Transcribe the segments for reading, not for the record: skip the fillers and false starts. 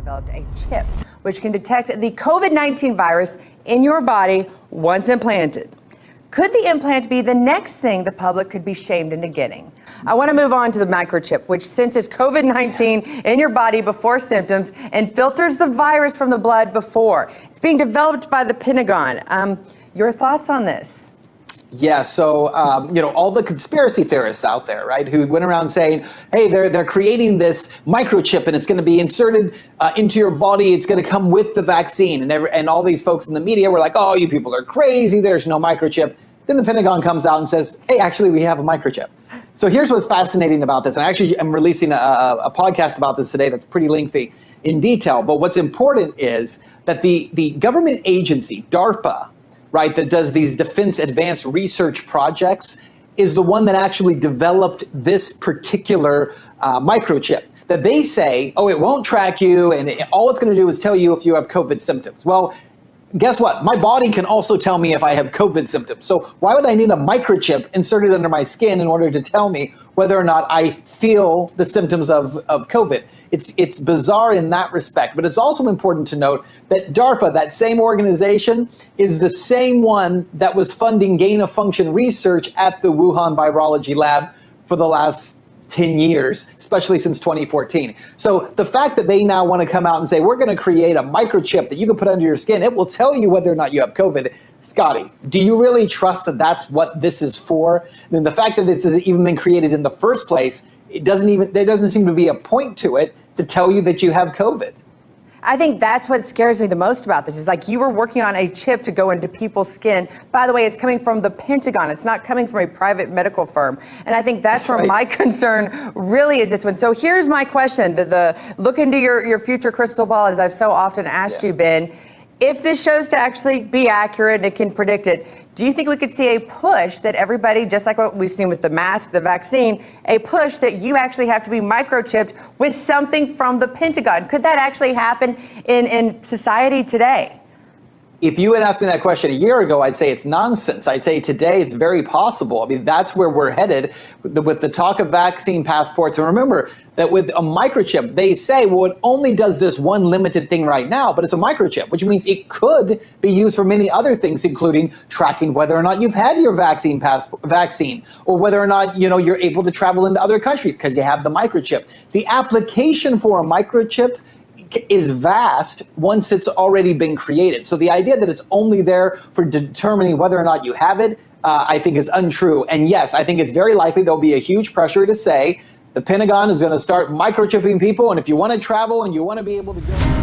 developed a chip which can detect the COVID-19 virus in your body once implanted. Could the implant be the next thing the public could be shamed into getting? I want to move on to the microchip, which senses COVID-19 in your body before symptoms and filters the virus from the blood before. It's being developed by the Pentagon. Your thoughts on this? Yeah, so, all the conspiracy theorists out there, right, who went around saying, hey, they're creating this microchip and it's going to be inserted into your body. It's going to come with the vaccine. And all these folks in the media were like, oh, you people are crazy. There's no microchip. Then the Pentagon comes out and says, hey, actually, we have a microchip. So here's what's fascinating about this. And I actually am releasing a podcast about this today that's pretty lengthy in detail. But what's important is that the government agency, DARPA, right, that does these defense advanced research projects, is the one that actually developed this particular microchip that they say, oh, it won't track you, and all it's going to do is tell you if you have COVID symptoms. Well, guess what? My body can also tell me if I have COVID symptoms. So why would I need a microchip inserted under my skin in order to tell me whether or not I feel the symptoms of COVID? It's bizarre in that respect, but it's also important to note that DARPA, that same organization, is the same one that was funding gain-of-function research at the Wuhan Virology Lab for the last 10 years, especially since 2014. So the fact that they now want to come out and say, we're going to create a microchip that you can put under your skin, it will tell you whether or not you have COVID. Scotty, do you really trust that that's what this is for? And the fact that this has even been created in the first place, there doesn't seem to be a point to it to tell you that you have COVID. I think that's what scares me the most about this, is like you were working on a chip to go into people's skin. By the way, it's coming from the Pentagon. It's not coming from a private medical firm. And I think that's where my concern really is this one. So here's my question. The look into your future crystal ball, as I've so often asked you, Ben. If this shows to actually be accurate and it can predict it, do you think we could see a push that everybody, just like what we've seen with the mask, the vaccine, a push that you actually have to be microchipped with something from the Pentagon? Could that actually happen in society today? If you had asked me that question a year ago, I'd say it's nonsense. I'd say today it's very possible. I mean, that's where we're headed with the talk of vaccine passports. And remember that with a microchip, they say, well, it only does this one limited thing right now, but it's a microchip, which means it could be used for many other things, including tracking whether or not you've had your vaccine, or whether or not, you're able to travel into other countries because you have the microchip. The application for a microchip is vast once it's already been created. So the idea that it's only there for determining whether or not you have it, I think is untrue. And yes, I think it's very likely there'll be a huge pressure to say the Pentagon is going to start microchipping people, and if you want to travel and you want to be able to go...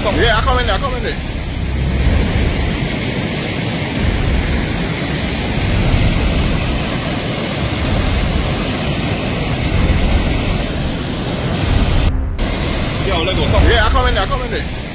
come. Yeah, I come in there. I come in there. Yo, let's go. Come. Yeah, I come in there. I come in there.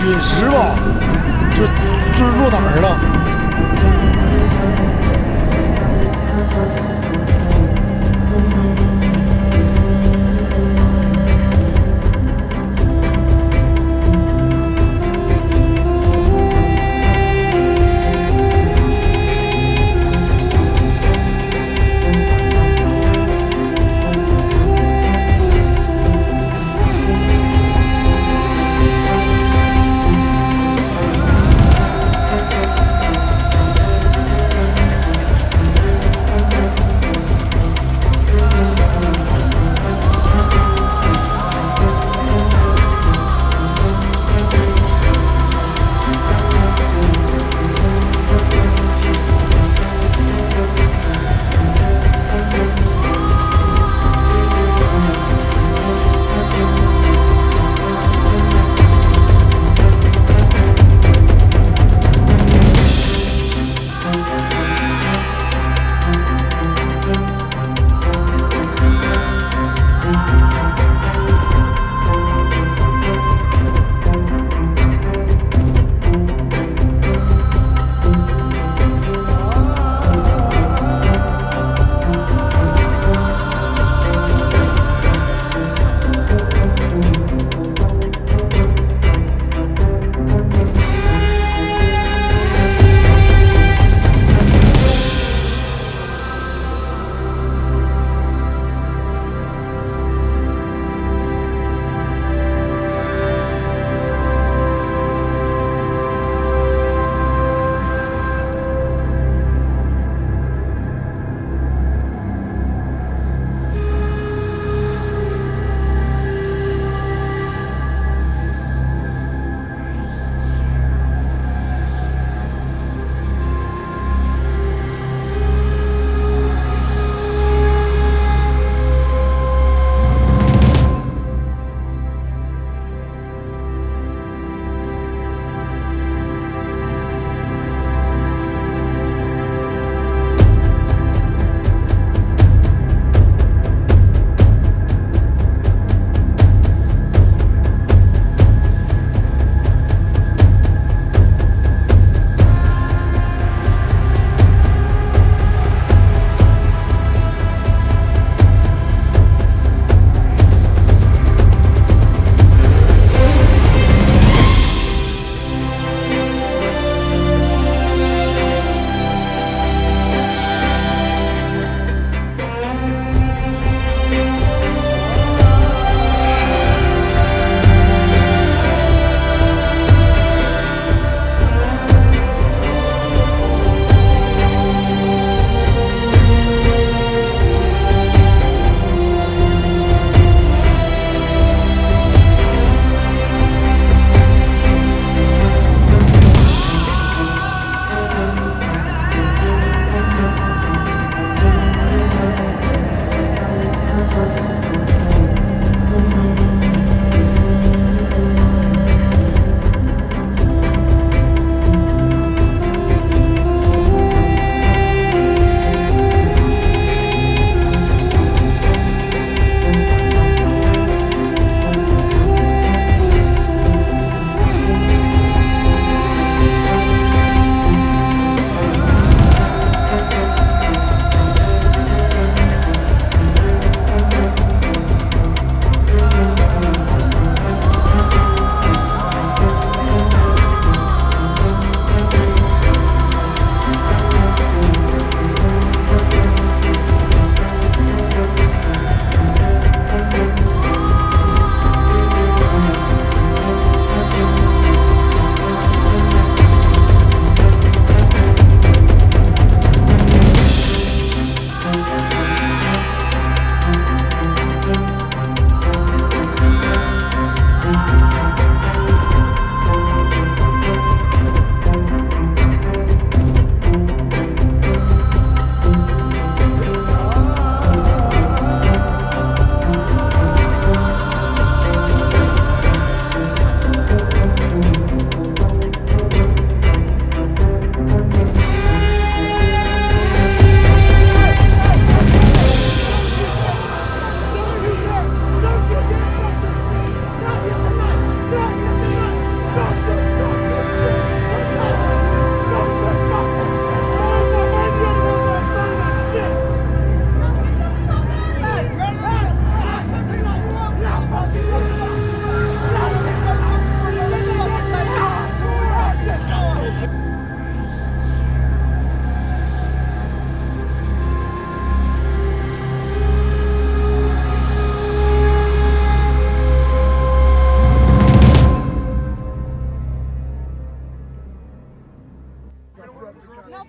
饮食吧，就是落哪儿了？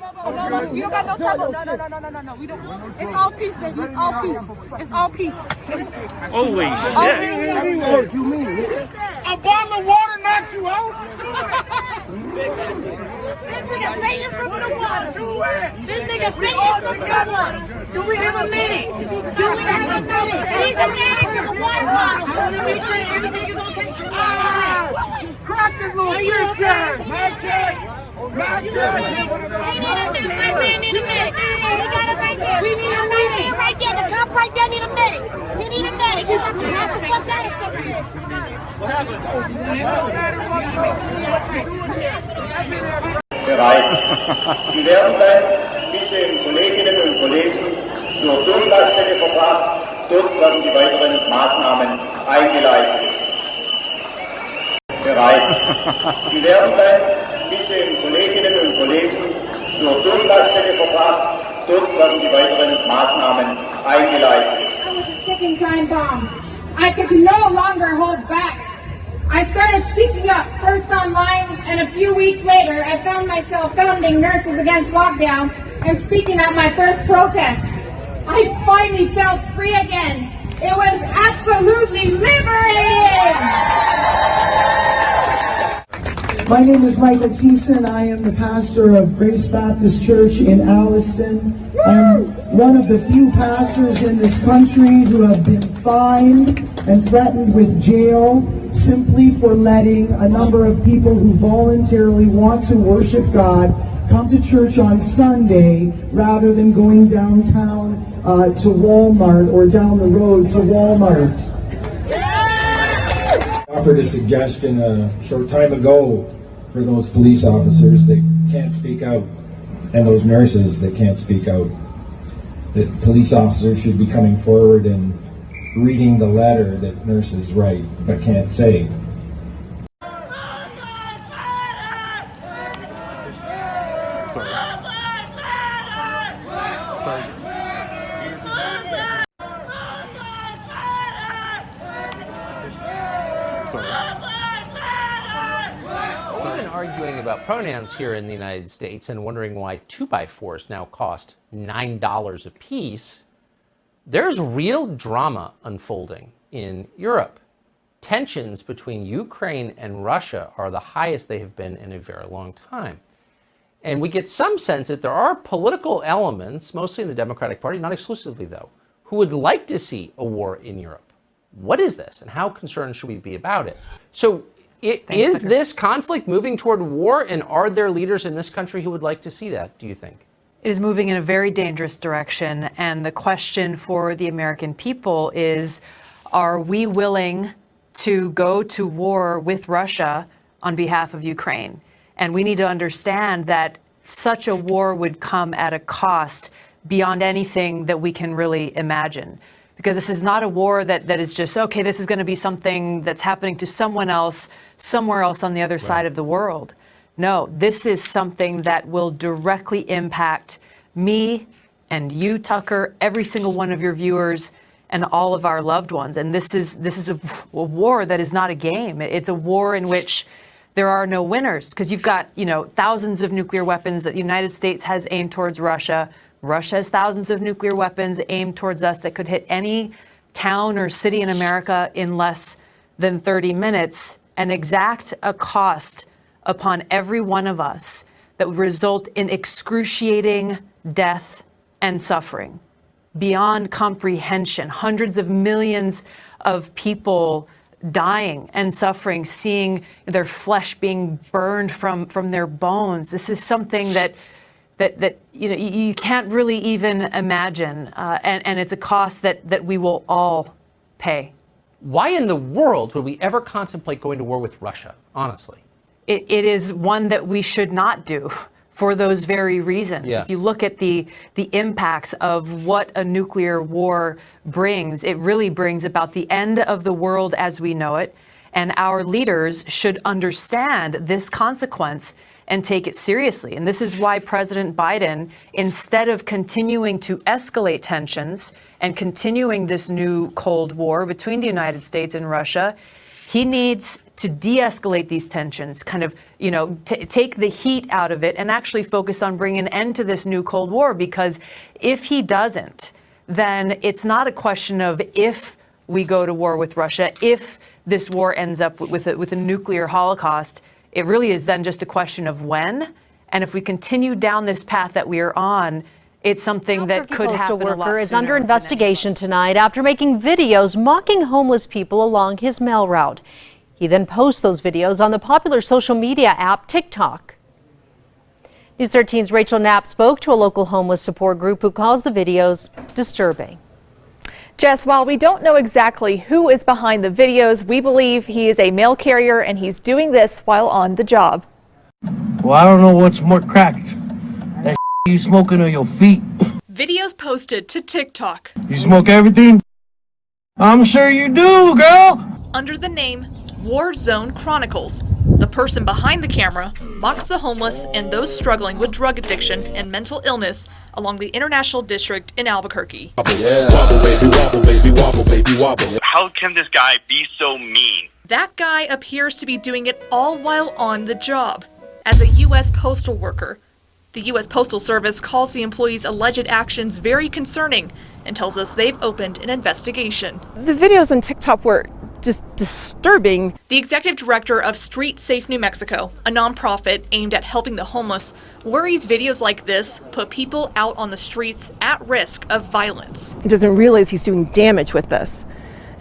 No, you don't got no trouble. No. We don't. It's all peace, baby. It's all peace. It's all peace. Holy shit. What you mean? A bottle of water knocked you out? This nigga fainting from the water. This nigga fainting from the water. Do we have a minute? He's admitting to the water bottle. I want to make sure everything is okay. Crack this little bitch guy. My check. My check. We need a medic. We need a medic. Right there. The cop right there need a medic. We need a medic. He has to flush out of 6 years. Bereit. Sie werden dann mit den Kolleginnen und Kollegen zur Durchlassstelle verbracht. Dort werden die weiteren Maßnahmen eingeleitet. Bereit. Sie werden dann mit den Kolleginnen und Kollegen zur Durchlassstelle verbracht. Dort werden die weiteren Maßnahmen eingeleitet. I was a ticking time bomb. I could no longer hold back. I started speaking up, first online, and a few weeks later, I found myself founding Nurses Against Lockdowns and speaking at my first protest. I finally felt free again. It was absolutely liberating! My name is Michael Thiessen. I am the pastor of Grace Baptist Church in Alliston. I'm one of the few pastors in this country who have been fined and threatened with jail simply for letting a number of people who voluntarily want to worship God come to church on Sunday rather than going downtown to Walmart or down the road to Walmart. I offered a suggestion a short time ago for those police officers that can't speak out and those nurses that can't speak out. That police officers should be coming forward and reading the letter that nurses write but can't say. We've been arguing about pronouns here in the United States and wondering why 2x4s now cost $9 a piece. There's real drama unfolding in Europe. Tensions between Ukraine and Russia are the highest they have been in a very long time. And we get some sense that there are political elements, mostly in the Democratic Party, not exclusively though, who would like to see a war in Europe. What is this and how concerned should we be about it? So is this conflict moving toward war, and are there leaders in this country who would like to see that, do you think? It is moving in a very dangerous direction, and the question for the American people is, are we willing to go to war with Russia on behalf of Ukraine? And we need to understand that such a war would come at a cost beyond anything that we can really imagine. Because this is not a war that is just, okay, this is going to be something that's happening to someone else, somewhere else on the other side of the world. No, this is something that will directly impact me and you, Tucker, every single one of your viewers, and all of our loved ones. And this is a war that is not a game. It's a war in which there are no winners, because you've got, thousands of nuclear weapons that the United States has aimed towards Russia. Russia has thousands of nuclear weapons aimed towards us that could hit any town or city in America in less than 30 minutes and exact a cost upon every one of us that would result in excruciating death and suffering beyond comprehension. Hundreds of millions of people dying and suffering, seeing their flesh being burned from their bones. This is something that you can't really even imagine, and it's a cost that we will all pay. Why in the world would we ever contemplate going to war with Russia, honestly? It is one that we should not do for those very reasons. Yeah. If you look at the impacts of what a nuclear war brings, it really brings about the end of the world as we know it, and our leaders should understand this consequence and take it seriously. And this is why President Biden, instead of continuing to escalate tensions and continuing this new Cold War between the United States and Russia, he needs to de-escalate these tensions, kind of, take the heat out of it and actually focus on bringing an end to this new Cold War. Because if he doesn't, then it's not a question of if we go to war with Russia, if this war ends up with a nuclear holocaust. It really is then just a question of when. And if we continue down this path that we are on, it's something that could happen a lot sooner. Worker is under investigation tonight after making videos mocking homeless people along his mail route. He then posts those videos on the popular social media app TikTok. News 13's Rachel Knapp spoke to a local homeless support group who calls the videos disturbing. Jess, while we don't know exactly who is behind the videos, we believe he is a mail carrier and he's doing this while on the job. Well, I don't know what's more cracked. That you smoking or your feet. Videos posted to TikTok. You smoke everything? I'm sure you do, girl. Under the name War Zone Chronicles, the person behind the camera mocks the homeless and those struggling with drug addiction and mental illness along the International District in Albuquerque. How can this guy be so mean? That guy appears to be doing it all while on the job. As a U.S. postal worker, the U.S. Postal Service calls the employee's alleged actions very concerning and tells us they've opened an investigation. The videos on TikTok were just disturbing. The executive director of Street Safe New Mexico, a nonprofit aimed at helping the homeless, worries videos like this put people out on the streets at risk of violence. He doesn't realize he's doing damage with this.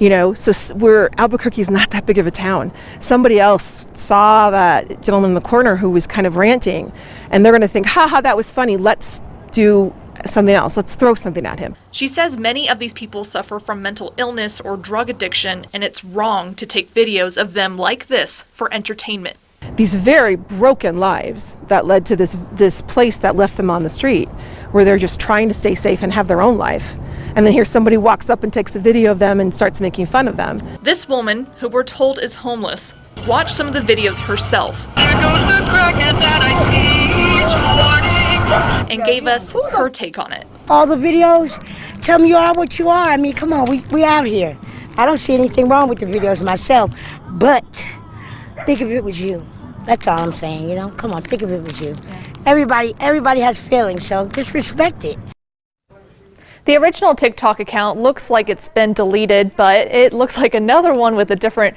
So Albuquerque's not that big of a town. Somebody else saw that gentleman in the corner who was kind of ranting, and they're going to think, haha, that was funny. Let's do something else. Let's throw something at him. She says many of these people suffer from mental illness or drug addiction, and it's wrong to take videos of them like this for entertainment. These very broken lives that led to this place that left them on the street, where they're just trying to stay safe and have their own life. And then here somebody walks up and takes a video of them and starts making fun of them. This woman, who we're told is homeless, watched some of the videos herself and gave us her take on it. All the videos, tell me you are what you are. I mean, come on, we out here. I don't see anything wrong with the videos myself, but think if it was you. That's all I'm saying, Come on, think if it was you. Everybody has feelings, so just respect it. The original TikTok account looks like it's been deleted, but it looks like another one with a different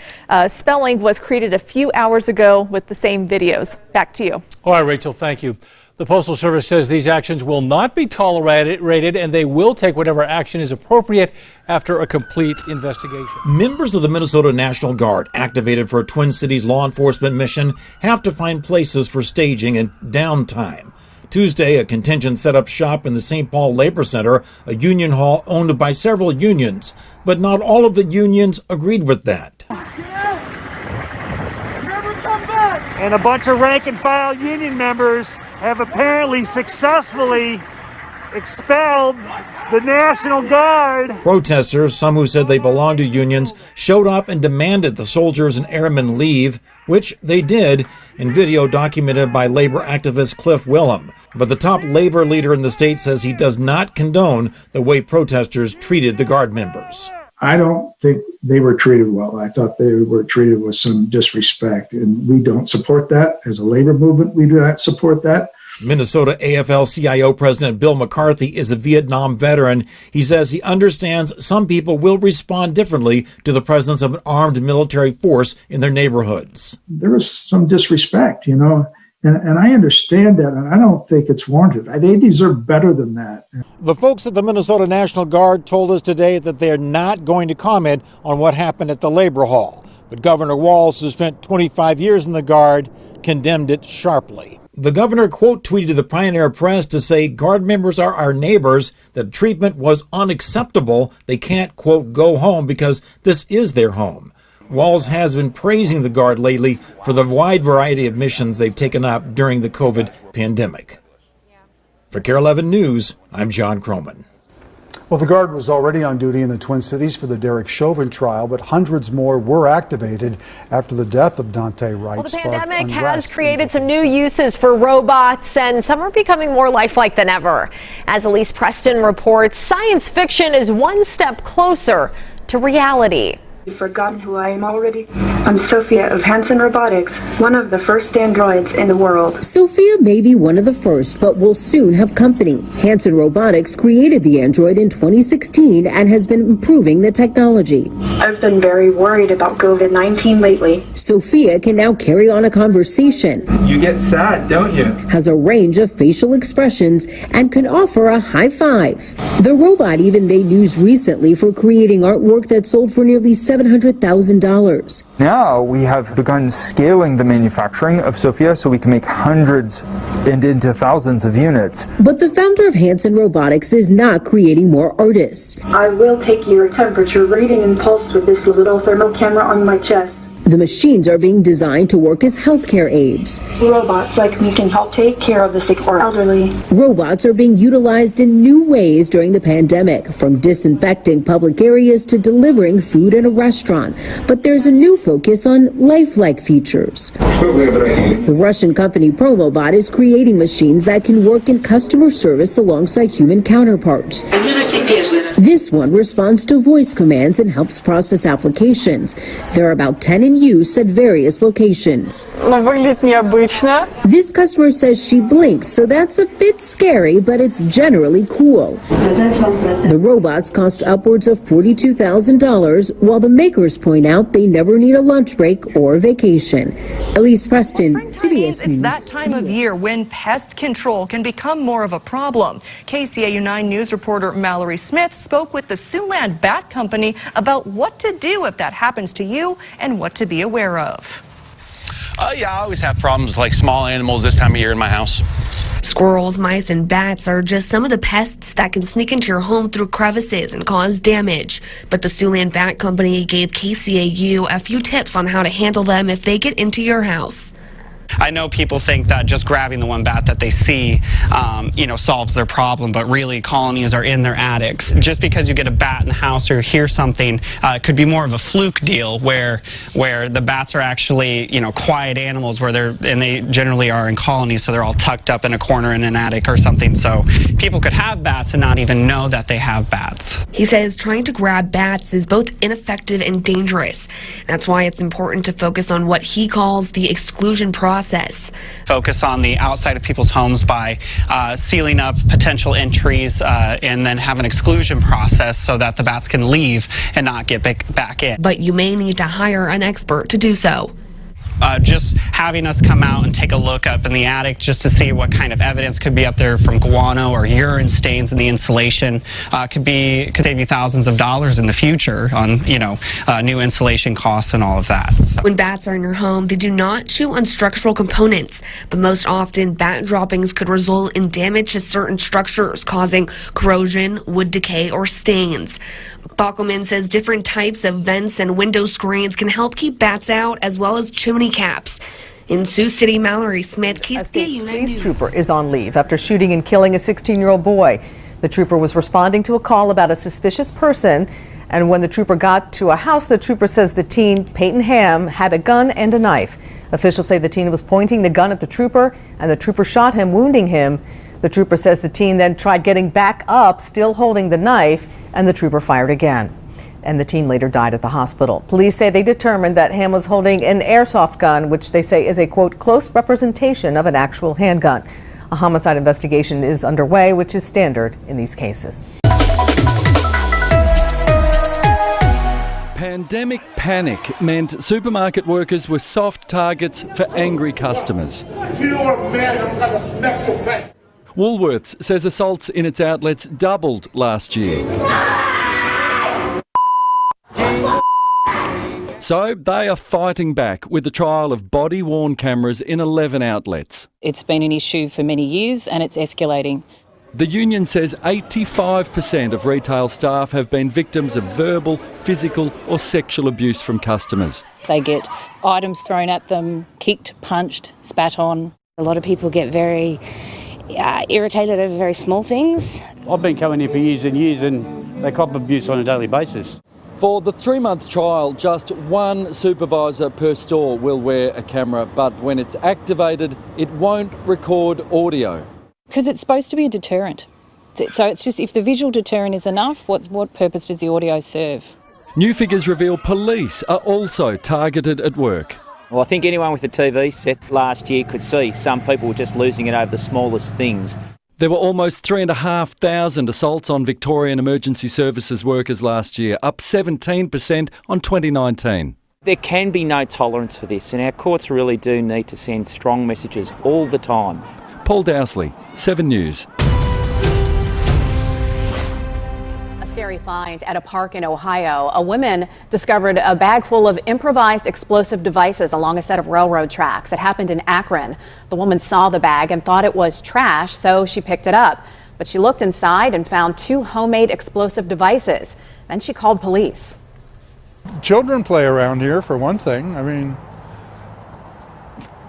spelling was created a few hours ago with the same videos. Back to you. All right, Rachel, thank you. The Postal Service says these actions will not be tolerated and they will take whatever action is appropriate after a complete investigation. Members of the Minnesota National Guard, activated for a Twin Cities law enforcement mission, have to find places for staging and downtime. Tuesday, a contingent set up shop in the St. Paul Labor Center, a union hall owned by several unions. But not all of the unions agreed with that. Never come back! And a bunch of rank and file union members have apparently successfully expelled the National Guard. Protesters, some who said they belonged to unions, showed up and demanded the soldiers and airmen leave, which they did, in video documented by labor activist Cliff Willem. But the top labor leader in the state says he does not condone the way protesters treated the Guard members. I don't think they were treated well. I thought they were treated with some disrespect, and we don't support that. As a labor movement, we do not support that. Minnesota AFL-CIO President Bill McCarthy is a Vietnam veteran. He says he understands some people will respond differently to the presence of an armed military force in their neighborhoods. There was some disrespect, and I understand that, and I don't think it's warranted. They deserve better than that. The folks at the Minnesota National Guard told us today that they are not going to comment on what happened at the Labor Hall. But Governor Walz, who spent 25 years in the Guard, condemned it sharply. The governor quote tweeted the Pioneer Press to say Guard members are our neighbors, that treatment was unacceptable. They can't, quote, go home because this is their home. Walz has been praising the Guard lately for the wide variety of missions they've taken up during the COVID pandemic. For KARE 11 News, I'm John Croman. Well, the Guard was already on duty in the Twin Cities for the Derek Chauvin trial, but hundreds more were activated after the death of Daunte Wright. Well, the pandemic has created some new uses for robots, and some are becoming more lifelike than ever. As Elise Preston reports, science fiction is one step closer to reality. You've forgotten who I am already? I'm Sophia of Hanson Robotics, one of the first androids in the world. Sophia may be one of the first, but will soon have company. Hanson Robotics created the android in 2016 and has been improving the technology. I've been very worried about COVID-19 lately. Sophia can now carry on a conversation. You get sad, don't you? Has a range of facial expressions and can offer a high five. The robot even made news recently for creating artwork that sold for nearly $700,000. Now we have begun scaling the manufacturing of Sophia so we can make hundreds and into thousands of units. But the founder of Hanson Robotics is not creating more artists. I will take your temperature reading and pulse with this little thermal camera on my chest. The machines are being designed to work as healthcare aids. Robots like me can help take care of the sick or elderly. Robots are being utilized in new ways during the pandemic, from disinfecting public areas to delivering food in a restaurant. But there's a new focus on lifelike features. The Russian company Promobot is creating machines that can work in customer service alongside human counterparts. This one responds to voice commands and helps process applications. There are about 10 in use at various locations. This customer says she blinks, so that's a bit scary, but it's generally cool. The robots cost upwards of $42,000, while the makers point out they never need a lunch break or vacation. Elise Preston, CBS News. It's that time of year when pest control can become more of a problem. KCAU 9 News reporter Mallory Smith spoke with the Siouxland Bat Company about what to do if that happens to you and what to be aware of. Yeah, I always have problems with like small animals this time of year in my house. Squirrels, mice, and bats are just some of the pests that can sneak into your home through crevices and cause damage. But the Siouxland Bat Company gave KCAU a few tips on how to handle them if they get into your house. I know people think that just grabbing the one bat that they see, solves their problem, but really colonies are in their attics. Just because you get a bat in the house or hear something, it could be more of a fluke deal where the bats are actually, quiet animals and they generally are in colonies, so they're all tucked up in a corner in an attic or something. So people could have bats and not even know that they have bats. He says trying to grab bats is both ineffective and dangerous. That's why it's important to focus on what he calls the exclusion process. Focus on the outside of people's homes by sealing up potential entries and then have an exclusion process so that the bats can leave and not get back in. But you may need to hire an expert to do so. Just having us come out and take a look up in the attic just to see what kind of evidence could be up there from guano or urine stains in the insulation could save you thousands of dollars in the future on new insulation costs and all of that. So. When bats are in your home, they do not chew on structural components, but most often bat droppings could result in damage to certain structures, causing corrosion, wood decay, or stains. Bockelman says different types of vents and window screens can help keep bats out, as well as chimney caps. In Sioux City, Mallory Smith, KCAU 9 News. Police trooper is on leave after shooting and killing a 16-year-old boy. The trooper was responding to a call about a suspicious person, and when the trooper got to a house, the trooper says the teen, Peyton Ham, had a gun and a knife. Officials say the teen was pointing the gun at the trooper, and the trooper shot him, wounding him. The trooper says the teen then tried getting back up, still holding the knife, and the trooper fired again. And the teen later died at the hospital. Police say they determined that Ham was holding an airsoft gun, which they say is a, quote, close representation of an actual handgun. A homicide investigation is underway, which is standard in these cases. Pandemic panic meant supermarket workers were soft targets for angry customers. Woolworths says assaults in its outlets doubled last year. So they are fighting back with the trial of body-worn cameras in 11 outlets. It's been an issue for many years and it's escalating. The union says 85% of retail staff have been victims of verbal, physical or sexual abuse from customers. They get items thrown at them, kicked, punched, spat on. A lot of people get very irritated over very small things. I've been coming here for years and years and they cop abuse on a daily basis. For the 3-month trial, just one supervisor per store will wear a camera, but when it's activated, it won't record audio. Because it's supposed to be a deterrent. So it's just, if the visual deterrent is enough, what purpose does the audio serve? New figures reveal police are also targeted at work. Well, I think anyone with a TV set last year could see some people were just losing it over the smallest things. There were almost 3,500 assaults on Victorian emergency services workers last year, up 17% on 2019. There can be no tolerance for this, and our courts really do need to send strong messages all the time. Paul Dowsley, 7 News. A scary find at a park in Ohio. A woman discovered a bag full of improvised explosive devices along a set of railroad tracks. It happened in Akron. The woman saw the bag and thought it was trash, so she picked it up. But she looked inside and found 2 homemade explosive devices. Then she called police. Children play around here, for one thing. I mean,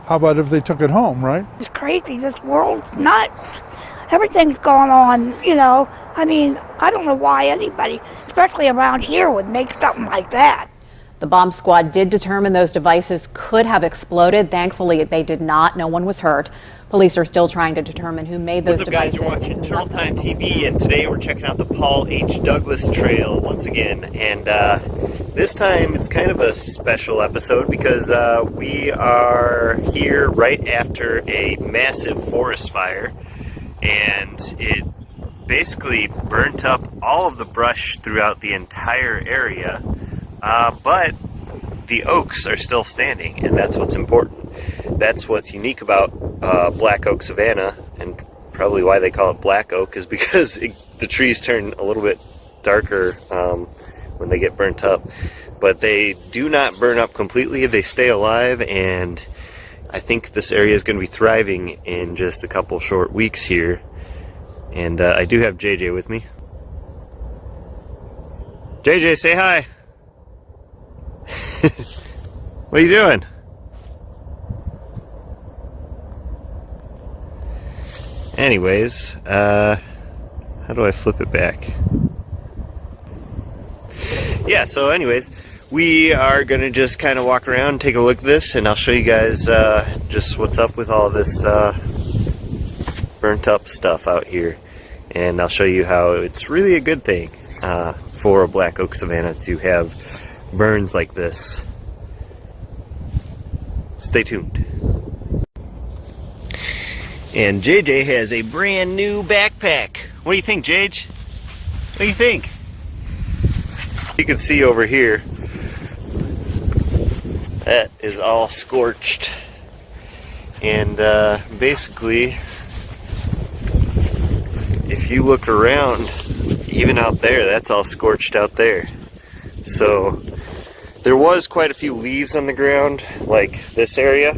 how about if they took it home, right? It's crazy. This world's nuts. Everything's going on, you know. I mean, I don't know why anybody, especially around here, would make something like that. The bomb squad did determine those devices could have exploded. Thankfully, they did not. No one was hurt. Police are still trying to determine who made those devices. What's up, guys? You're watching Turtle Time TV, and today we're checking out the Paul H. Douglas Trail once again. And this time it's kind of a special episode because we are here right after a massive forest fire, and it basically burnt up all of the brush throughout the entire area, but the oaks are still standing, and that's what's important. That's what's unique about black oak savanna, and probably why they call it black oak is because the trees turn a little bit darker when they get burnt up, but they do not burn up completely. They stay alive, and I think this area is going to be thriving in just a couple short weeks here. And I do have JJ with me. JJ, say hi. What are you doing? Anyways, how do I flip it back? Yeah, so anyways, we are gonna just kind of walk around, take a look at this, and I'll show you guys just what's up with all this burnt up stuff out here. And I'll show you how it's really a good thing for a black oak savanna to have burns like this. Stay tuned. And JJ has a brand new backpack. What do you think, JJ? What do you think? You can see over here, that is all scorched. And basically, if you look around, even out there, that's all scorched out there. So there was quite a few leaves on the ground, like this area,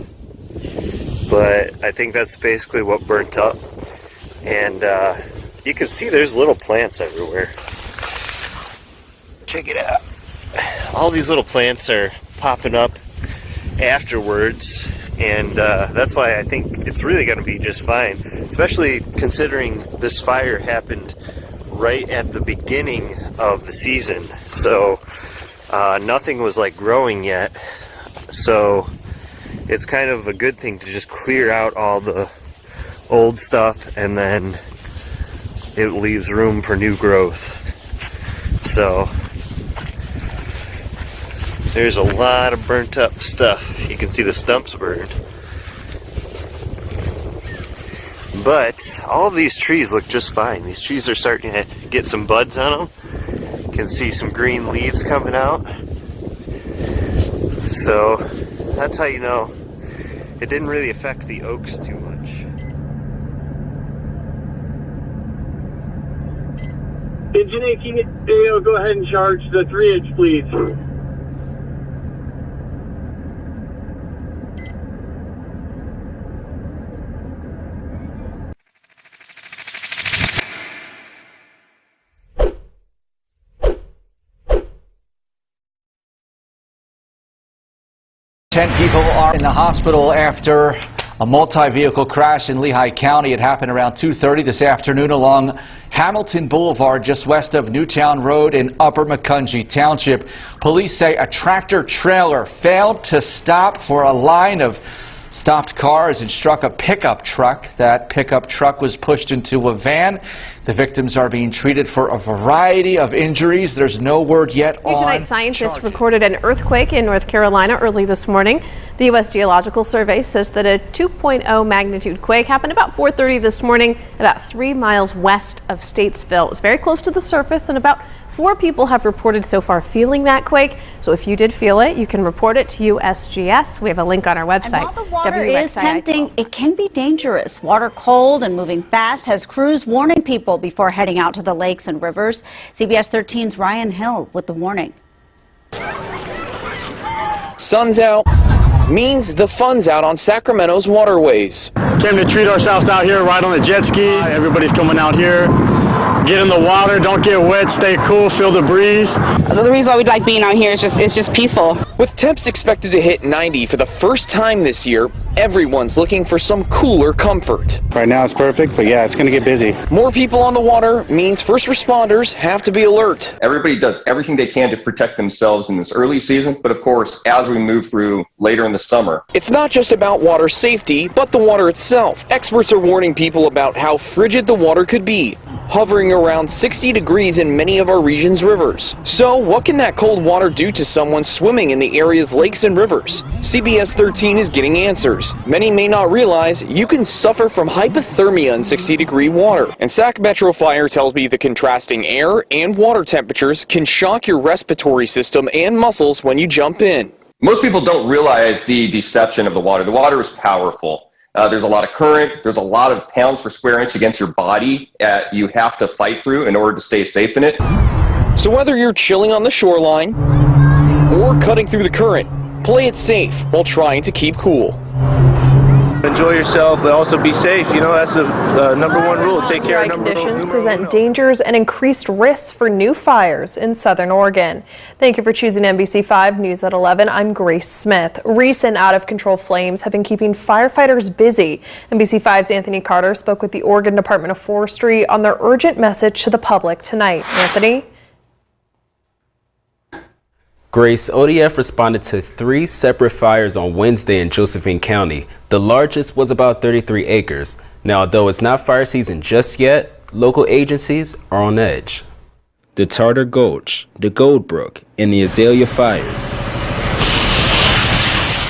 but I think that's basically what burnt up. And you can see there's little plants everywhere. Check it out. All these little plants are popping up afterwards, and that's why I think it's really going to be just fine, especially considering this fire happened right at the beginning of the season, so nothing was like growing yet, so it's kind of a good thing to just clear out all the old stuff, and then it leaves room for new growth. So there's a lot of burnt up stuff. You can see the stumps burned. But all of these trees look just fine. These trees are starting to get some buds on them. You can see some green leaves coming out. So that's how you know it didn't really affect the oaks too much. Engineer, can you go ahead and charge the 3-inch, please? Ten people are in the hospital after a multi-vehicle crash in Lehigh County. It happened around 2:30 this afternoon along Hamilton Boulevard, just west of Newtown Road in Upper Macungie Township. Police say a tractor trailer failed to stop for a line of stopped cars and struck a pickup truck. That pickup truck was pushed into a van. The victims are being treated for a variety of injuries. There's no word yet on Tonight, scientists recorded an earthquake in North Carolina early this morning. The U.S. Geological Survey says that a 2.0 magnitude quake happened about 4:30 this morning, about 3 miles west of Statesville. It was very close to the surface, and about 4 people have reported so far feeling that quake. So if you did feel it, you can report it to USGS. We have a link on our website. And while the water is tempting, it can be dangerous. Water cold and moving fast has crews warning people before heading out to the lakes and rivers. CBS 13's Ryan Hill with the warning. Sun's out means the fun's out on Sacramento's waterways. Came to treat ourselves out here, ride on the jet ski. Everybody's coming out here. Get in the water, don't get wet, stay cool, feel the breeze. The reason why we like being out here is it's just peaceful. With temps expected to hit 90 for the first time this year, everyone's looking for some cooler comfort. Right now it's perfect, but yeah, it's going to get busy. More people on the water means first responders have to be alert. Everybody does everything they can to protect themselves in this early season, but of course, as we move through later in the summer. It's not just about water safety, but the water itself. Experts are warning people about how frigid the water could be, hovering around 60 degrees in many of our region's rivers. So what can that cold water do to someone swimming in the area's lakes and rivers? CBS 13 is getting answers. Many may not realize you can suffer from hypothermia in 60-degree water. And Sac Metro Fire tells me the contrasting air and water temperatures can shock your respiratory system and muscles when you jump in. Most people don't realize the deception of the water. The water is powerful. There's a lot of current. There's a lot of pounds per square inch against your body you have to fight through in order to stay safe in it. So whether you're chilling on the shoreline or cutting through the current, play it safe while trying to keep cool. Enjoy yourself, but also be safe. You know, that's the number one rule. Take care of number one. Conditions present dangers and increased risks for new fires in southern Oregon. Thank you for choosing NBC5 News at 11. I'm Grace Smith. Recent out-of-control flames have been keeping firefighters busy. NBC5's Anthony Carter spoke with the Oregon Department of Forestry on their urgent message to the public tonight. Anthony? Grace, ODF responded to 3 separate fires on Wednesday in Josephine County. The largest was about 33 acres. Now, although it's not fire season just yet, local agencies are on edge. The Tartar Gulch, the Goldbrook, and the Azalea fires,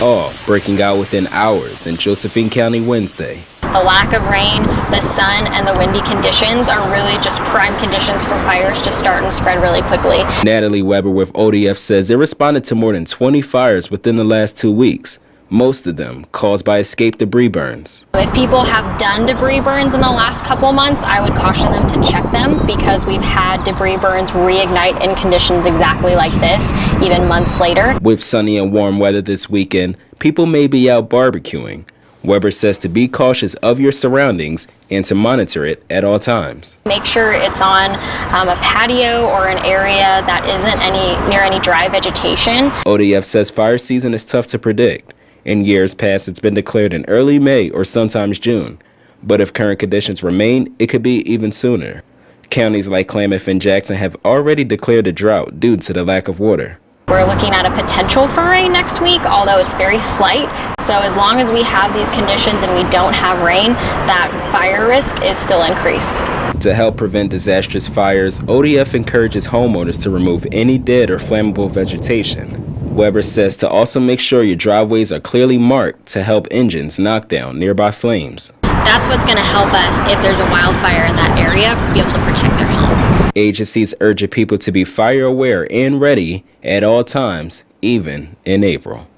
all breaking out within hours in Josephine County Wednesday. The lack of rain, the sun, and the windy conditions are really just prime conditions for fires to start and spread really quickly. Natalie Weber with ODF says it responded to more than 20 fires within the last 2 weeks, most of them caused by escape debris burns. If people have done debris burns in the last couple months, I would caution them to check them because we've had debris burns reignite in conditions exactly like this, even months later. With sunny and warm weather this weekend, people may be out barbecuing. Weber says to be cautious of your surroundings and to monitor it at all times. Make sure it's on a patio or an area that isn't near any dry vegetation. ODF says fire season is tough to predict. In years past, it's been declared in early May or sometimes June. But if current conditions remain, it could be even sooner. Counties like Klamath and Jackson have already declared a drought due to the lack of water. We're looking at a potential for rain next week, although it's very slight. So as long as we have these conditions and we don't have rain, that fire risk is still increased. To help prevent disastrous fires, ODF encourages homeowners to remove any dead or flammable vegetation. Weber says to also make sure your driveways are clearly marked to help engines knock down nearby flames. That's what's going to help us, if there's a wildfire in that area, be able to protect their home. Agencies urge people to be fire aware and ready at all times, even in April.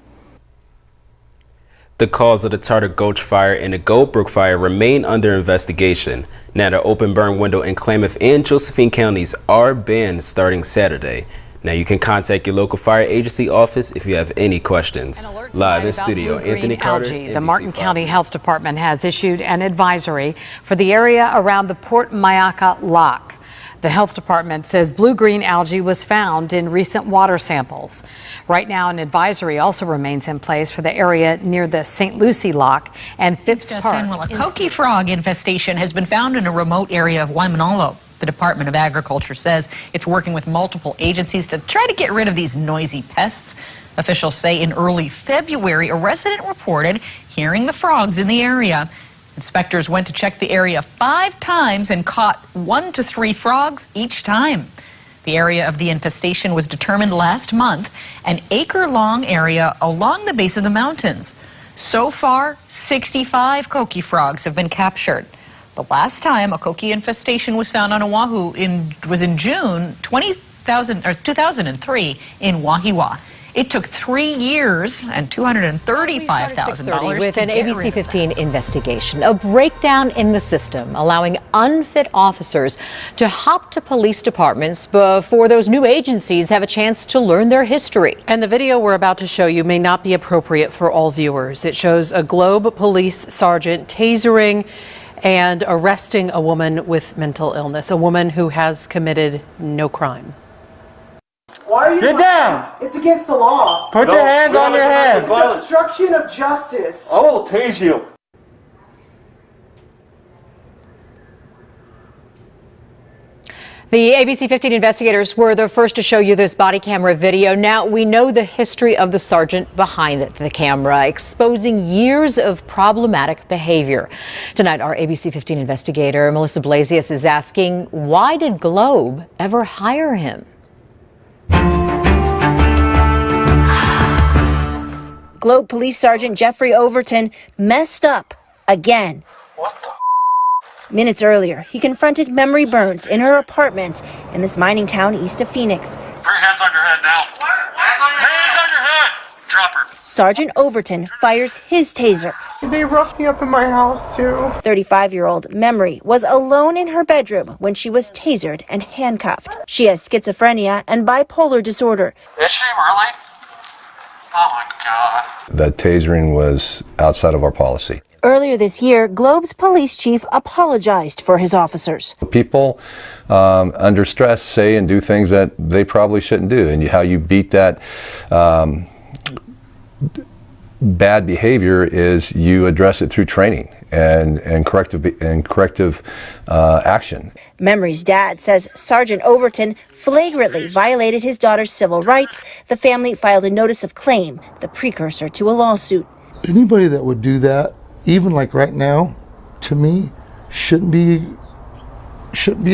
The cause of the Tartar Gulch fire and the Goldbrook fire remain under investigation. Now, the open burn window in Klamath and Josephine counties are banned starting Saturday. Now, you can contact your local fire agency office if you have any questions. Live in studio, Anthony Carter. The Martin County Health Department has issued an advisory for the area around the Port Mayaca Lock. The health department says blue-green algae was found in recent water samples. Right now, an advisory also remains in place for the area near the St. Lucie Lock and Phipps Park. Well, a coqui frog infestation has been found in a remote area of Waimanalo. The Department of Agriculture says it's working with multiple agencies to try to get rid of these noisy pests. Officials say in early February, a resident reported hearing the frogs in the area. Inspectors went to check the area 5 times and caught 1 to 3 frogs each time. The area of the infestation was determined last month, an acre-long area along the base of the mountains. So far, 65 koki frogs have been captured. The last time a koki infestation was found on Oahu was in June 2003 in Wahiawa. It took 3 years and $235,000 with an to get rid ABC of 15 investigation. A breakdown in the system allowing unfit officers to hop to police departments before those new agencies have a chance to learn their history. And the video we're about to show you may not be appropriate for all viewers. It shows a Globe police sergeant tasering and arresting a woman with mental illness, a woman who has committed no crime. Why are you? Get down! It's against the law. Put your hands on your head. It's obstruction of justice. I will tase you. The ABC 15 investigators were the first to show you this body camera video. Now we know the history of the sergeant behind the camera, exposing years of problematic behavior. Tonight, our ABC 15 investigator, Melissa Blasius, is asking, why did Globe ever hire him? Globe Police Sergeant Jeffrey Overton messed up again. Minutes earlier, he confronted Memory Burns in her apartment in this mining town east of Phoenix. Put your hands on your head now. Hands on your head. Drop her. Sergeant Overton fires his taser. They roughed me up in my house too. 35-year-old Memory was alone in her bedroom when she was tasered and handcuffed. She has schizophrenia and bipolar disorder. Is she really? Oh my God. The tasering was outside of our policy. Earlier this year, Globe's police chief apologized for his officers. People under stress say and do things that they probably shouldn't do, and how you beat that bad behavior is you address it through training and corrective action. Memory's dad says Sergeant Overton flagrantly violated his daughter's civil rights. The family filed a notice of claim, the precursor to a lawsuit. Anybody that would do that, even like right now, to me, shouldn't be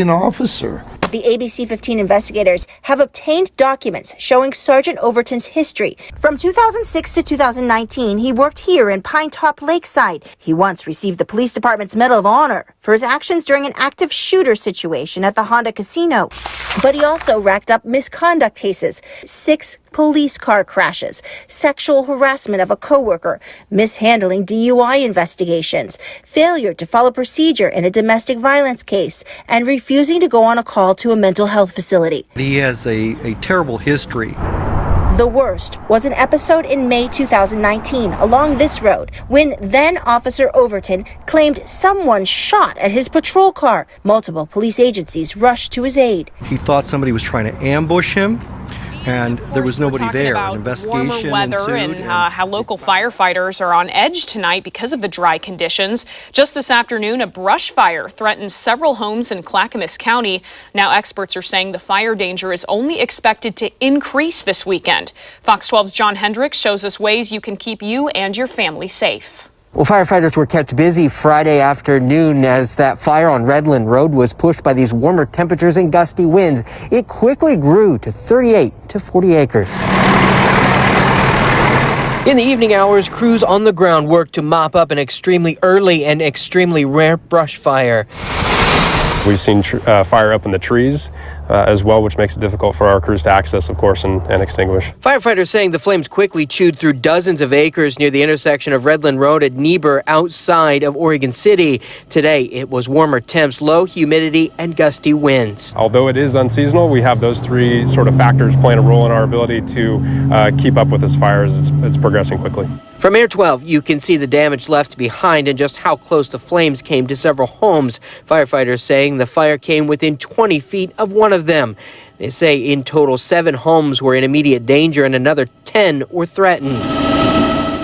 an officer. The ABC 15 investigators have obtained documents showing Sergeant Overton's history. From 2006 to 2019, he worked here in Pine Top Lakeside. He once received the police department's Medal of Honor for his actions during an active shooter situation at the Honda Casino. But he also racked up misconduct cases, 6 police car crashes, sexual harassment of a coworker, mishandling DUI investigations, failure to follow procedure in a domestic violence case, and refusing to go on a call to a mental health facility. He has a terrible history. The worst was an episode in May 2019 along this road when then Officer Overton claimed someone shot at his patrol car. Multiple police agencies rushed to his aid. He thought somebody was trying to ambush him, and there was nobody there. An investigation warmer weather ensued, and how local firefighters are on edge tonight because of the dry conditions. Just this afternoon, a brush fire threatened several homes in Clackamas County. Now experts are saying the fire danger is only expected to increase this weekend. Fox 12's John Hendricks shows us ways you can keep you and your family safe. Well, firefighters were kept busy Friday afternoon as that fire on Redland Road was pushed by these warmer temperatures and gusty winds. It quickly grew to 38 to 40 acres. In the evening hours, crews on the ground worked to mop up an extremely early and extremely rare brush fire. We've seen fire up in the trees as well, which makes it difficult for our crews to access, of course, and extinguish. Firefighters saying the flames quickly chewed through dozens of acres near the intersection of Redland Road at Niebuhr outside of Oregon City. Today, it was warmer temps, low humidity, and gusty winds. Although it is unseasonal, we have those 3 sort of factors playing a role in our ability to keep up with this fire as it's progressing quickly. From Air 12, you can see the damage left behind and just how close the flames came to several homes. Firefighters saying the fire came within 20 feet of one of them. They say in total 7 homes were in immediate danger and another 10 were threatened.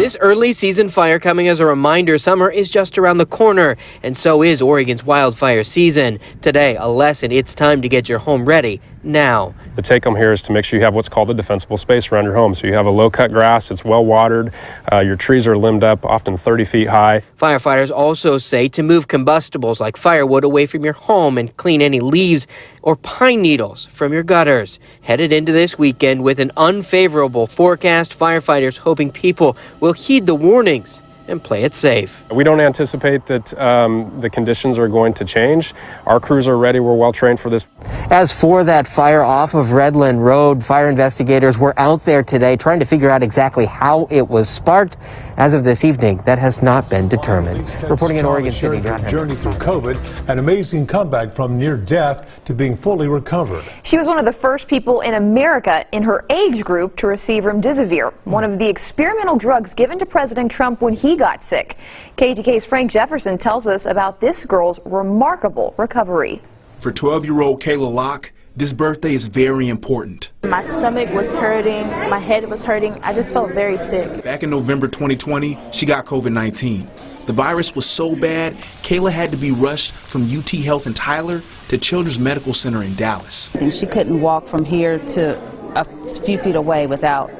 This early season fire coming as a reminder summer is just around the corner, and so is Oregon's wildfire season. Today, a lesson: it's time to get your home ready now. The take home here is to make sure you have what's called a defensible space around your home. So you have a low cut grass, it's well watered, your trees are limbed up, often 30 feet high. Firefighters also say to move combustibles like firewood away from your home and clean any leaves or pine needles from your gutters. Headed into this weekend with an unfavorable forecast, firefighters hoping people will heed the warnings and play it safe. We don't anticipate that the conditions are going to change. Our crews are ready. We're well trained for this. As for that fire off of Redland Road, fire investigators were out there today trying to figure out exactly how it was sparked. As of this evening, that has not been determined. Reporting in Oregon City, John journey through COVID, an amazing comeback from near death to being fully recovered. She was one of the first people in America in her age group to receive 𝐉𝐵, one of the experimental drugs given to President Trump when he got sick. KTK's Frank Jefferson tells us about this girl's remarkable recovery. For 12-year-old Kayla Locke, this birthday is very important. My stomach was hurting, my head was hurting, I just felt very sick. Back in November 2020, she got COVID-19. The virus was so bad, Kayla had to be rushed from UT Health in Tyler to Children's Medical Center in Dallas. And she couldn't walk from here to a few feet away without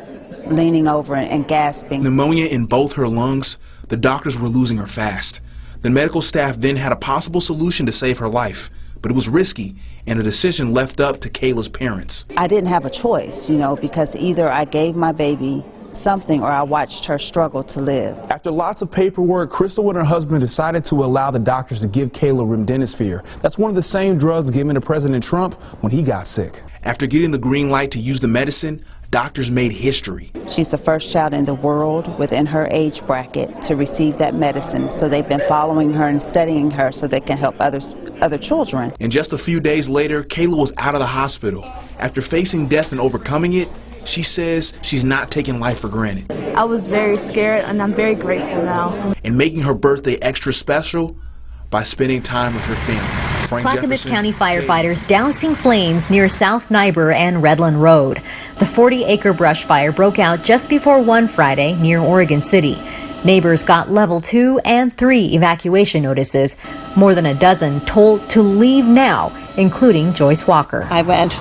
leaning over and gasping. Pneumonia in both her lungs, the doctors were losing her fast. The medical staff then had a possible solution to save her life, but it was risky, and the decision left up to Kayla's parents. I didn't have a choice, because either I gave my baby something or I watched her struggle to live. After lots of paperwork, Crystal and her husband decided to allow the doctors to give Kayla 𝐉𝐵. That's one of the same drugs given to President Trump when he got sick. After getting the green light to use the medicine, doctors made history. She's the first child in the world within her age bracket to receive that medicine, so they've been following her and studying her so they can help other children. And just a few days later, Kayla was out of the hospital. After facing death and overcoming it, she says she's not taking life for granted. I was very scared, and I'm very grateful now. And making her birthday extra special by spending time with her family. Clackamas County firefighters dousing flames near South Nyber and Redland Road. The 40-acre brush fire broke out just before 1 Friday near Oregon City. Neighbors got level 2 and 3 evacuation notices. More than a dozen told to leave now, including Joyce Walker. I went,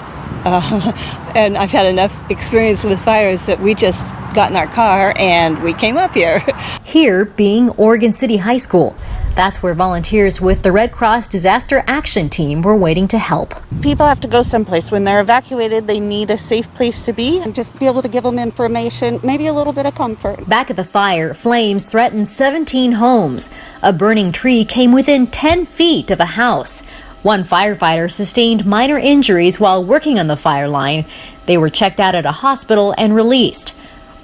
and I've had enough experience with fires that we just got in our car and we came up here. Here being Oregon City High School. That's where volunteers with the Red Cross Disaster Action Team were waiting to help. People have to go someplace. When they're evacuated, they need a safe place to be and just be able to give them information, maybe a little bit of comfort. Back at the fire, flames threatened 17 homes. A burning tree came within 10 feet of a house. One firefighter sustained minor injuries while working on the fire line. They were checked out at a hospital and released.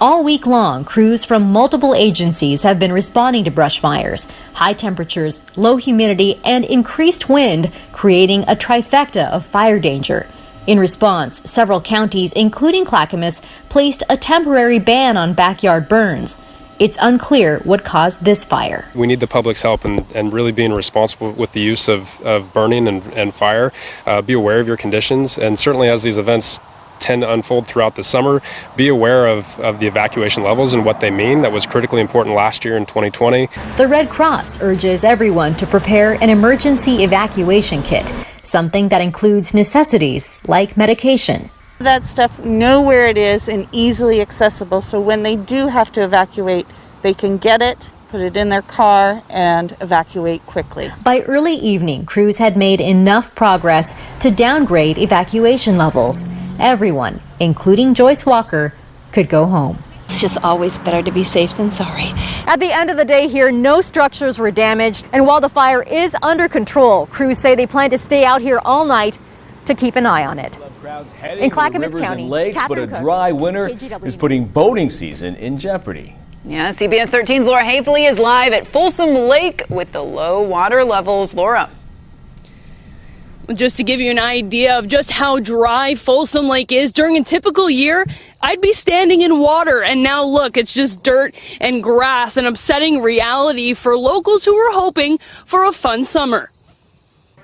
All week long, crews from multiple agencies have been responding to brush fires. High temperatures, low humidity, and increased wind creating a trifecta of fire danger. In response, several counties, including Clackamas, placed a temporary ban on backyard burns. It's unclear what caused this fire. We need the public's help and really being responsible with the use of burning and fire. Be aware of your conditions, and certainly as these events tend to unfold throughout the summer, be aware of the evacuation levels and what they mean. That was critically important last year in 2020. The Red Cross urges everyone to prepare an emergency evacuation kit, something that includes necessities like medication. That stuff, know where it is and easily accessible, so when they do have to evacuate, they can get it, put it in their car, and evacuate quickly. By early evening, crews had made enough progress to downgrade evacuation levels. Everyone, including Joyce Walker, could go home. It's just always better to be safe than sorry. At the end of the day here, no structures were damaged, and while the fire is under control, crews say they plan to stay out here all night to keep an eye on it. In Clackamas County, lakes, but a dry winter is putting boating season in jeopardy. Yeah, CBS 13's Laura Haefele is live at Folsom Lake with the low water levels. Laura. Just to give you an idea of just how dry Folsom Lake is, during a typical year, I'd be standing in water, and now look, it's just dirt and grass, an upsetting reality for locals who were hoping for a fun summer.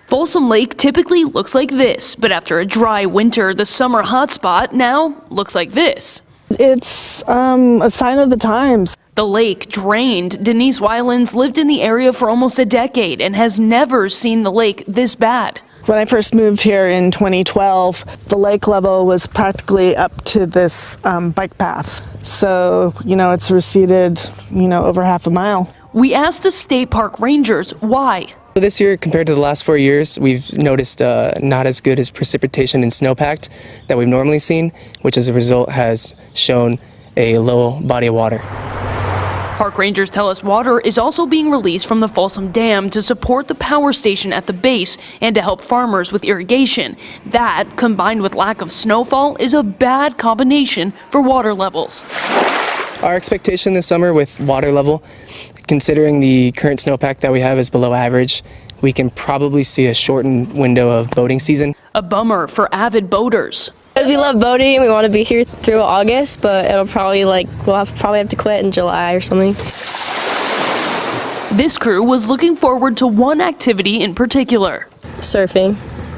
Folsom Lake typically looks like this, but after a dry winter, the summer hotspot now looks like this. It's a sign of the times. The lake drained. Denise Weilands lived in the area for almost a decade and has never seen the lake this bad. When I first moved here in 2012, the lake level was practically up to this bike path. So, it's receded, over half a mile. We asked the state park rangers why. This year, compared to the last 4 years, we've noticed not as good as precipitation and snowpack that we've normally seen, which as a result has shown a low body of water. Park rangers tell us water is also being released from the Folsom Dam to support the power station at the base and to help farmers with irrigation. That, combined with lack of snowfall, is a bad combination for water levels. Our expectation this summer with water level, considering the current snowpack that we have is below average, we can probably see a shortened window of boating season. A bummer for avid boaters. We love boating and we want to be here through August, but it'll probably we'll probably have to quit in July or something. This crew was looking forward to one activity in particular. Surfing.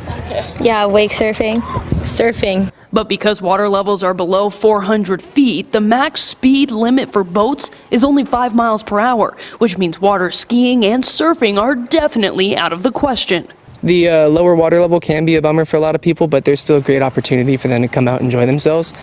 Okay. Yeah, wake surfing. Surfing. But because water levels are below 400 feet, the max speed limit for boats is only 5 miles per hour, which means water skiing and surfing are definitely out of the question. The lower water level can be a bummer for a lot of people, but there's still a great opportunity for them to come out and enjoy themselves.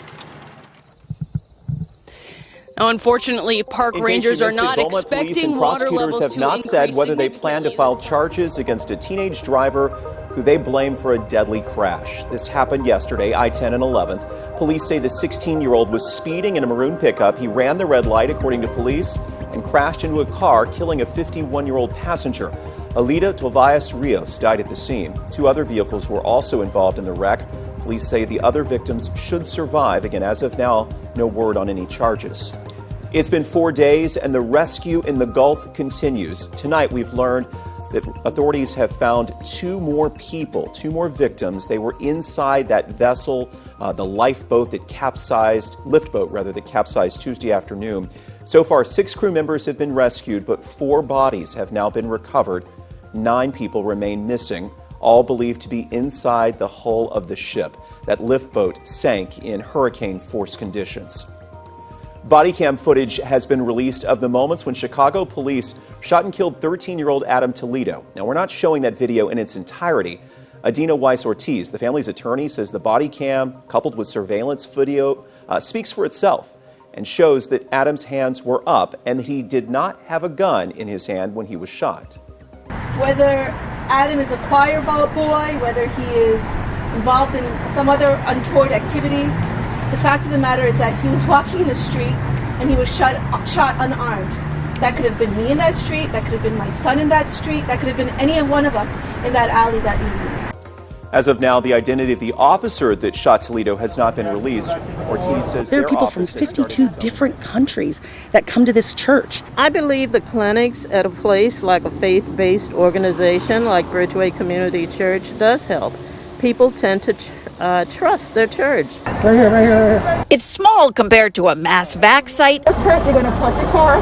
Now, unfortunately, park rangers are not expecting water levels to increase. Prosecutors have not said whether they plan to file charges against a teenage driver who they blame for a deadly crash. This happened yesterday, I-10 and 11th. Police say the 16-year-old was speeding in a maroon pickup. He ran the red light, according to police, and crashed into a car, killing a 51-year-old passenger. Alida Tobias Rios died at the scene. 2 other vehicles were also involved in the wreck. Police say the other victims should survive. Again, as of now, no word on any charges. It's been 4 days and the rescue in the Gulf continues. Tonight we've learned that authorities have found 2 more people, 2 more victims. They were inside that vessel, the lifeboat that capsized, liftboat rather, that capsized Tuesday afternoon. So far, 6 crew members have been rescued, but 4 bodies have now been recovered. 9 people remain missing, all believed to be inside the hull of the ship. That liftboat sank in hurricane-force conditions. Body cam footage has been released of the moments when Chicago police shot and killed 13-year-old Adam Toledo. Now, we're not showing that video in its entirety. Adina Weiss-Ortiz, the family's attorney, says the body cam, coupled with surveillance video, speaks for itself and shows that Adam's hands were up and he did not have a gun in his hand when he was shot. Whether Adam is a choir boy, whether he is involved in some other untoward activity, the fact of the matter is that he was walking in the street and he was shot unarmed. That could have been me in that street, that could have been my son in that street, that could have been any one of us in that alley that evening. As of now, the identity of the officer that shot Toledo has not been released. Ortiz says there are people from 52 different countries that come to this church. I believe the clinics at a place like a faith-based organization like Bridgeway Community Church does help. People tend to trust their church. Right here. It's small compared to a mass vac site. You're going to park your car,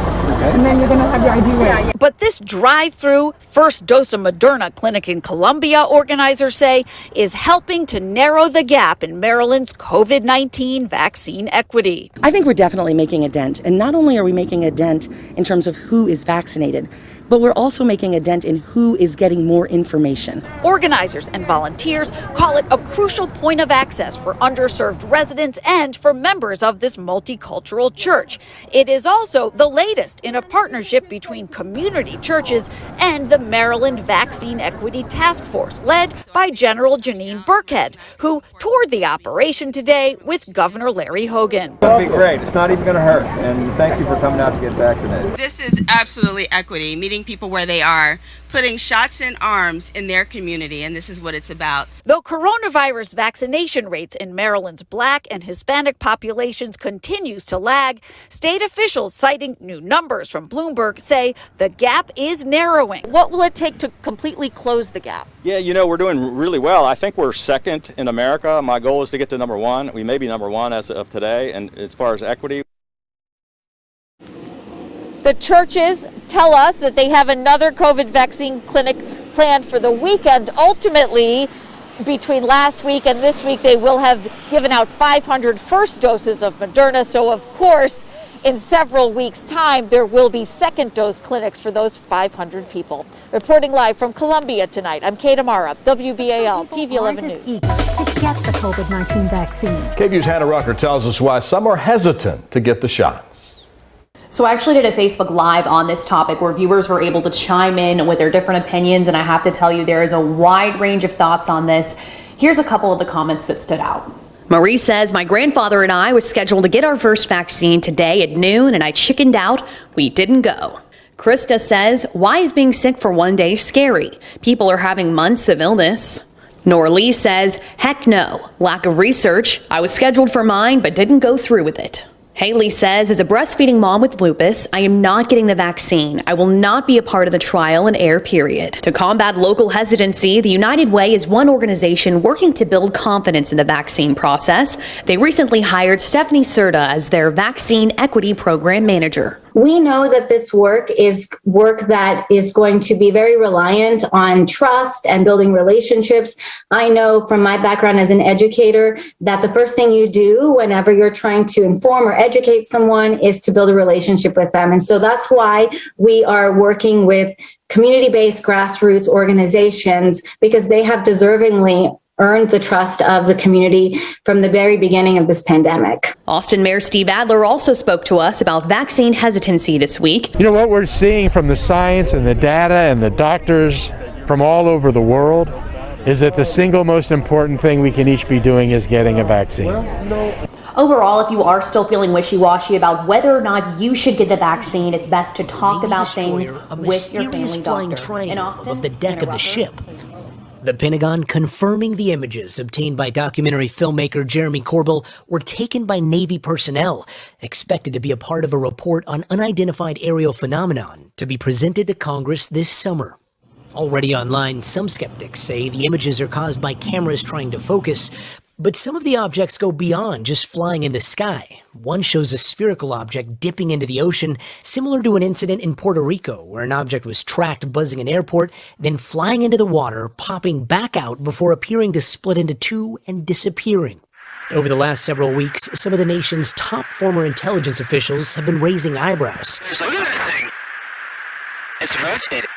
and then you're going to have your ID ready. But this drive-through first dose of Moderna clinic in Columbia, organizers say, is helping to narrow the gap in Maryland's COVID-19 vaccine equity. I think we're definitely making a dent. And not only are we making a dent in terms of who is vaccinated, but we're also making a dent in who is getting more information. Organizers and volunteers call it a crucial point of access for underserved residents and for members of this multicultural church. It is also the latest in a partnership between community churches and the Maryland Vaccine Equity Task Force, led by General Janine Burkhead, who toured the operation today with Governor Larry Hogan. It's going to be great. It's not even going to hurt. And thank you for coming out to get vaccinated. This is absolutely equity, meeting people where they are, putting shots in arms in their community, and this is what it's about. Though coronavirus vaccination rates in Maryland's Black and Hispanic populations continues to lag, state officials citing new numbers from Bloomberg say the gap is narrowing. What will it take to completely close the gap? Yeah, you know, we're doing really well. I think we're second in America. My goal is to get to number 1. We may be number 1 as of today, and as far as equity. The churches tell us that they have another COVID vaccine clinic planned for the weekend. Ultimately, between last week and this week, they will have given out 500 first doses of Moderna. So, of course, in several weeks' time, there will be second dose clinics for those 500 people. Reporting live from Columbia tonight, I'm Kate Amara, WBAL TV 11 News. To get the COVID-19 vaccine. KVU's Hannah Rucker tells us why some are hesitant to get the shots. So I actually did a Facebook Live on this topic where viewers were able to chime in with their different opinions, and I have to tell you there is a wide range of thoughts on this. Here's a couple of the comments that stood out. Marie says, my grandfather and I was scheduled to get our first vaccine today at noon and I chickened out. We didn't go. Krista says, why is being sick for one day scary? People are having months of illness. Norlee says, heck no. Lack of research. I was scheduled for mine but didn't go through with it. Haley says, as a breastfeeding mom with lupus, I am not getting the vaccine. I will not be a part of the trial and error period. To combat local hesitancy, the United Way is one organization working to build confidence in the vaccine process. They recently hired Stephanie Serta as their vaccine equity program manager. We know that this work is work that is going to be very reliant on trust and building relationships. I know from my background as an educator that the first thing you do whenever you're trying to inform or educate someone is to build a relationship with them. And so that's why we are working with community-based grassroots organizations, because they have deservingly earned the trust of the community from the very beginning of this pandemic. Austin Mayor Steve Adler also spoke to us about vaccine hesitancy this week. You know, what we're seeing from the science and the data and the doctors from all over the world is that the single most important thing we can each be doing is getting a vaccine. Overall, if you are still feeling wishy-washy about whether or not you should get the vaccine, it's best to talk about things with your family doctor. In Austin, of the deck of the ship. The Pentagon confirming the images obtained by documentary filmmaker Jeremy Corbell were taken by Navy personnel, expected to be a part of a report on unidentified aerial phenomenon to be presented to Congress this summer. Already online, some skeptics say the images are caused by cameras trying to focus, but some of the objects go beyond just flying in the sky. One shows a spherical object dipping into the ocean, similar to an incident in Puerto Rico where an object was tracked buzzing an airport, then flying into the water, popping back out before appearing to split into two and disappearing. Over the last several weeks, some of the nation's top former intelligence officials have been raising eyebrows. Look at that thing. It's rotating.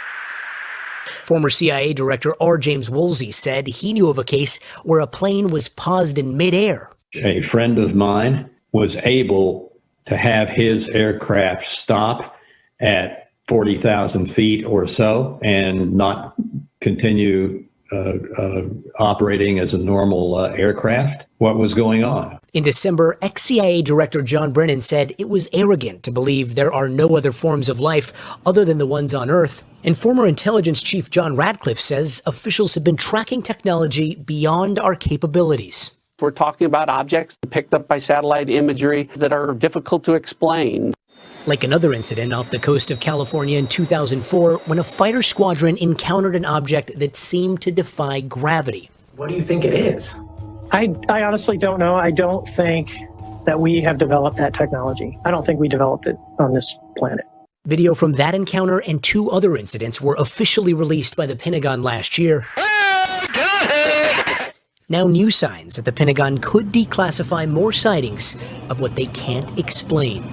Former CIA Director R. James Woolsey said he knew of a case where a plane was paused in midair. A friend of mine was able to have his aircraft stop at 40,000 feet or so and not continue operating as a normal aircraft. What was going on? In December, ex-CIA Director John Brennan said it was arrogant to believe there are no other forms of life other than the ones on Earth. And former intelligence chief John Ratcliffe says officials have been tracking technology beyond our capabilities. We're talking about objects picked up by satellite imagery that are difficult to explain. Like another incident off the coast of California in 2004 when a fighter squadron encountered an object that seemed to defy gravity. What do you think it is? I honestly don't know. I don't think that we have developed that technology. I don't think we developed it on this planet. Video from that encounter and two other incidents were officially released by the Pentagon last year. Now new signs that the Pentagon could declassify more sightings of what they can't explain.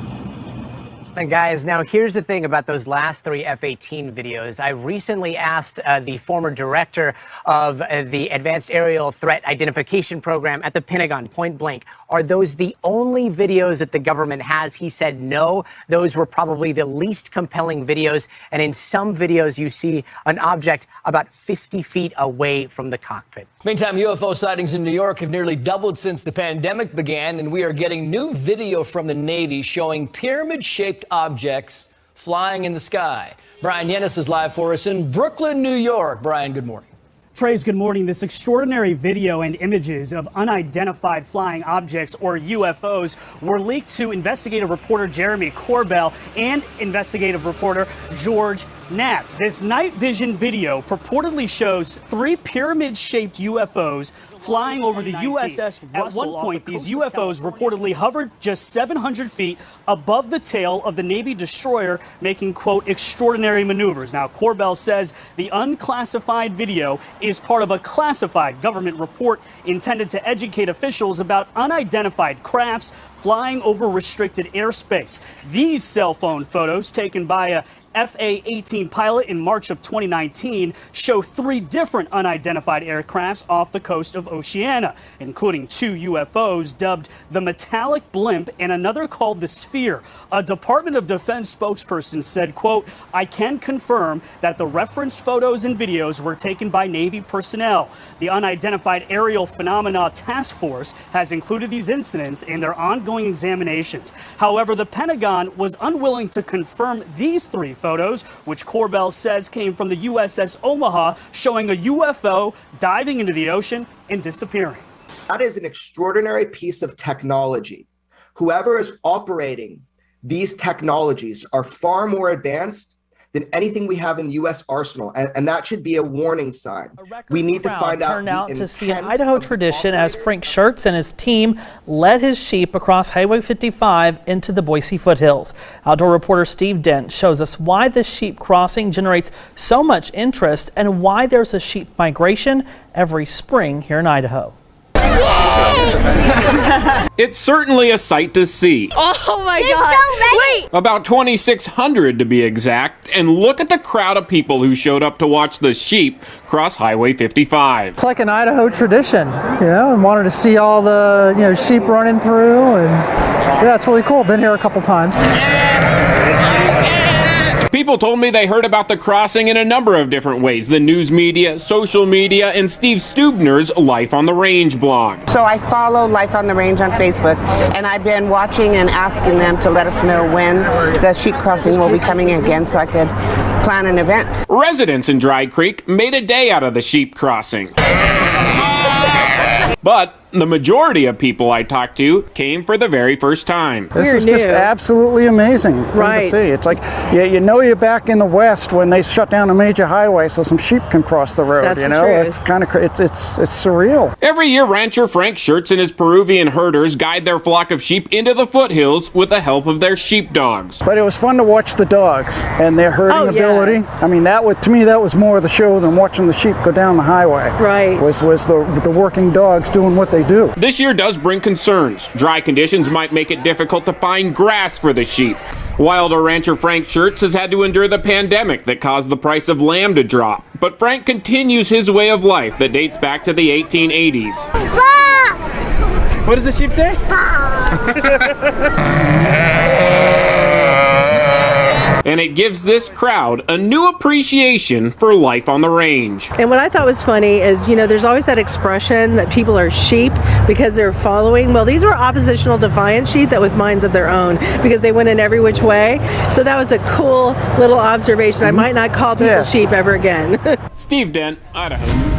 And guys, now here's the thing about those last three F-18 videos. I recently asked the former director of the Advanced Aerial Threat Identification Program at the Pentagon, point blank, are those the only videos that the government has? He said no, those were probably the least compelling videos. And in some videos, you see an object about 50 feet away from the cockpit. Meantime, UFO sightings in New York have nearly doubled since the pandemic began, and we are getting new video from the Navy showing pyramid-shaped objects flying in the sky. Brian Yennis is live for us in Brooklyn, New York. Brian, good morning. Trace, good morning. This extraordinary video and images of unidentified flying objects, or UFOs, were leaked to investigative reporter Jeremy Corbell and investigative reporter George Nat, this night vision video purportedly shows 3 pyramid-shaped UFOs flying over the USS Russell. At one point, these UFOs reportedly hovered just 700 feet above the tail of the Navy destroyer, making, quote, extraordinary maneuvers. Now, Corbell says the unclassified video is part of a classified government report intended to educate officials about unidentified crafts flying over restricted airspace. These cell phone photos taken by a FA-18 pilot in March of 2019 show 3 different unidentified aircrafts off the coast of Oceania, including 2 UFOs dubbed the Metallic Blimp and another called the Sphere. A Department of Defense spokesperson said, quote, I can confirm that the referenced photos and videos were taken by Navy personnel. The Unidentified Aerial Phenomena Task Force has included these incidents in their ongoing examinations. However, the Pentagon was unwilling to confirm these 3 photos, which Corbell says came from the USS Omaha, showing a UFO diving into the ocean and disappearing. That is an extraordinary piece of technology. Whoever is operating these technologies are far more advanced than anything we have in the U.S. arsenal, and that should be a warning sign. We need to find out. Turned out to see an Idaho tradition as Frank Schertz and his team led his sheep across Highway 55 into the Boise foothills. Outdoor reporter Steve Dent shows us why this sheep crossing generates so much interest and why there's a sheep migration every spring here in Idaho. It's certainly a sight to see. Oh my God. Wait! About 2,600 to be exact, and look at the crowd of people who showed up to watch the sheep cross Highway 55. It's like an Idaho tradition, and wanted to see all the, sheep running through, and yeah, it's really cool. Been here a couple times. People told me they heard about the crossing in a number of different ways. The news media, social media, and Steve Stubner's Life on the Range blog. So I follow Life on the Range on Facebook, and I've been watching and asking them to let us know when the sheep crossing will be coming again so I could plan an event. Residents in Dry Creek made a day out of the sheep crossing. But the majority of people I talked to came for the very first time. This is just absolutely amazing thing to see. It's like, you're back in the West when they shut down a major highway so some sheep can cross the road. That's the truth. It's kind of it's surreal. Every year, rancher Frank Schertz and his Peruvian herders guide their flock of sheep into the foothills with the help of their sheepdogs. But it was fun to watch the dogs and their herding ability. Yes. I mean, to me that was more of the show than watching the sheep go down the highway. Right. Was the working dogs doing what they do. This year does bring concerns. Dry conditions might make it difficult to find grass for the sheep. Wilder rancher Frank Schertz has had to endure the pandemic that caused the price of lamb to drop. But Frank continues his way of life that dates back to the 1880s. Bah! What does the sheep say? And it gives this crowd a new appreciation for life on the range. And what I thought was funny is, there's always that expression that people are sheep because they're following. Well, these were oppositional defiant sheep that with minds of their own because they went in every which way. So that was a cool little observation. I might not call people sheep ever again. Steve Dent, Idaho.